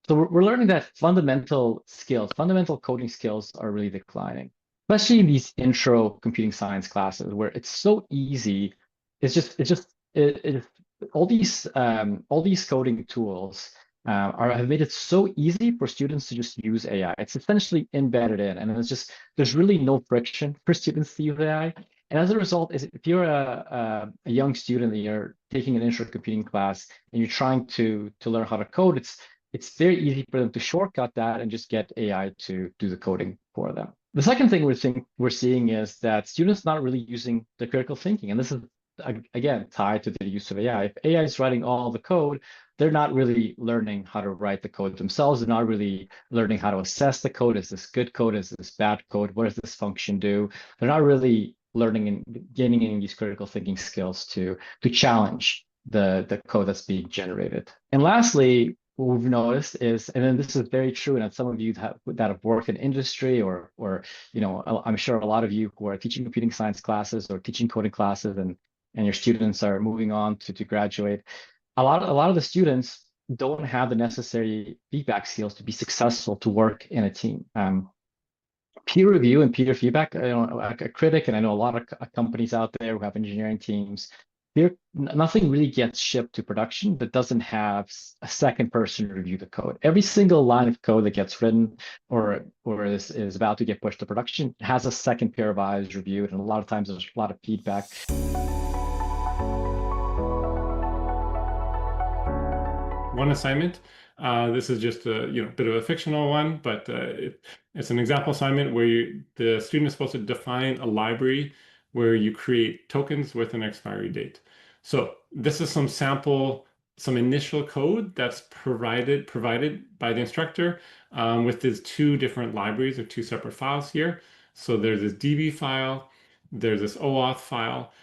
So we're learning that fundamental skills, fundamental coding skills are really declining, especially in these intro computing science classes where it's so easy. It's just all these coding tools have made it so easy for students to just use AI. It's essentially embedded in, and there's really no friction for students to use AI. And as a result, if you're a young student and you're taking an intro computing class and you're trying to learn how to code, it's very easy for them to shortcut that and just get AI to do the coding for them. The second thing we're seeing is that students not really using the critical thinking, and this is again tied to the use of AI. If AI is writing all the code, they're not really learning how to write the code themselves. They're not really learning how to assess the code. Is this good code? Is this bad code? What does this function do? They're not really learning and gaining any of these critical thinking skills to challenge the code that's being generated. And lastly, what we've noticed is, and then this is very true, and some of you that have worked in industry or I'm sure a lot of you who are teaching computing science classes or teaching coding classes and your students are moving on to graduate, a lot of the students don't have the necessary feedback skills to be successful to work in a team. Peer review and peer feedback, a critic, and I know a lot of companies out there who have engineering teams. Nothing really gets shipped to production that doesn't have a second person review the code. Every single line of code that gets written or is about to get pushed to production has a second pair of eyes reviewed, and a lot of times there's a lot of feedback. One assignment. This is just a bit of a fictional one, but it's an example assignment where the student is supposed to define a library where you create tokens with an expiry date. So this is some initial code that's provided by the instructor with these two different libraries or two separate files here. So there's this DB file, there's this OAuth file.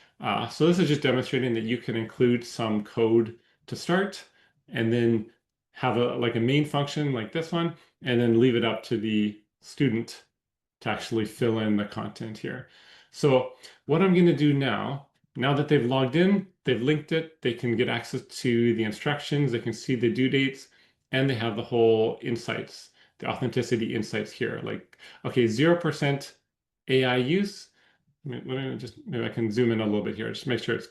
So this is just demonstrating that you can include some code to start and then have a main function like this one, and then leave it up to the student to actually fill in the content here. So what I'm going to do now that they've logged in, they've linked it, they can get access to the instructions, they can see the due dates, and they have the whole insights, the authenticity insights here. Like, okay, 0% AI use. Maybe I can zoom in a little bit here, just to make sure it's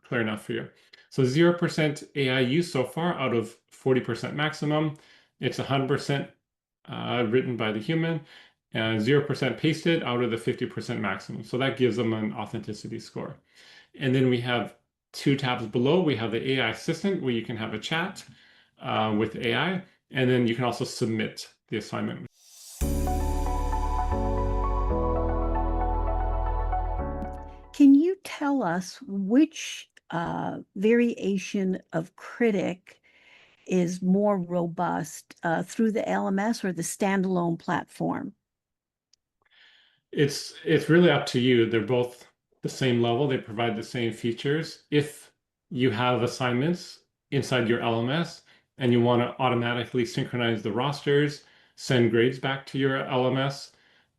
clear enough for you. So 0% AI use so far out of 40% maximum. It's 100% written by the human and 0% pasted out of the 50% maximum. So that gives them an authenticity score. And then we have two tabs below. We have the AI assistant where you can have a chat with AI, and then you can also submit the assignment. Can you tell us which variation of Kritik is more robust through the LMS or the standalone platform? It's really up to you. They're both the same level. They provide the same features. If you have assignments inside your LMS and you want to automatically synchronize the rosters, send grades back to your LMS,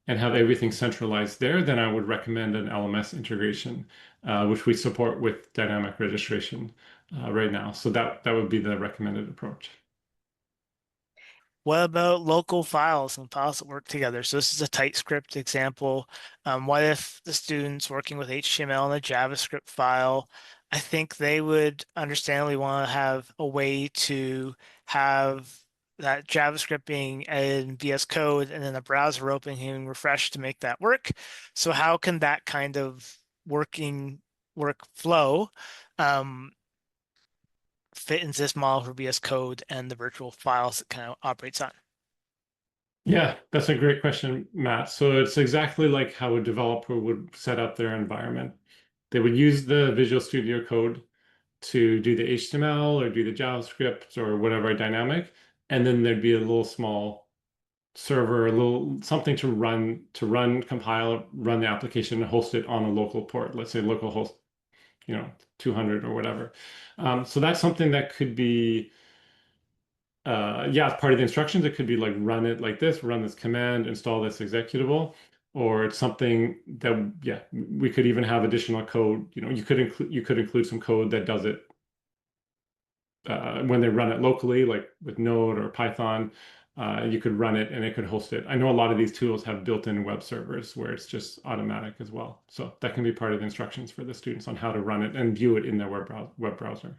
and have everything centralized there, then I would recommend an LMS integration, which we support with dynamic registration right now. So that would be the recommended approach. What about local files and files that work together? So this is a TypeScript example. What if the student's working with HTML and a JavaScript file? I think they would understandably want to have a way to have that JavaScript being in VS Code and then a browser opening refresh to make that work. So how can that kind of workflow fit into this model for VS Code and the virtual files it kind of operates on? Yeah, that's a great question, Matt. So it's exactly like how a developer would set up their environment. They would use the Visual Studio Code to do the HTML or do the JavaScript or whatever dynamic, and then there'd be a little small server, a little something to run, compile, run the application, and host it on a local port. Let's say localhost, 200 or whatever. So that's something that could be, as part of the instructions. It could be like run it like this, run this command, install this executable, or it's something that we could even have additional code. You could include some code that does it when they run it locally, like with Node or Python, you could run it and it could host it. I know a lot of these tools have built-in web servers where it's just automatic as well. So that can be part of the instructions for the students on how to run it and view it in their web browser.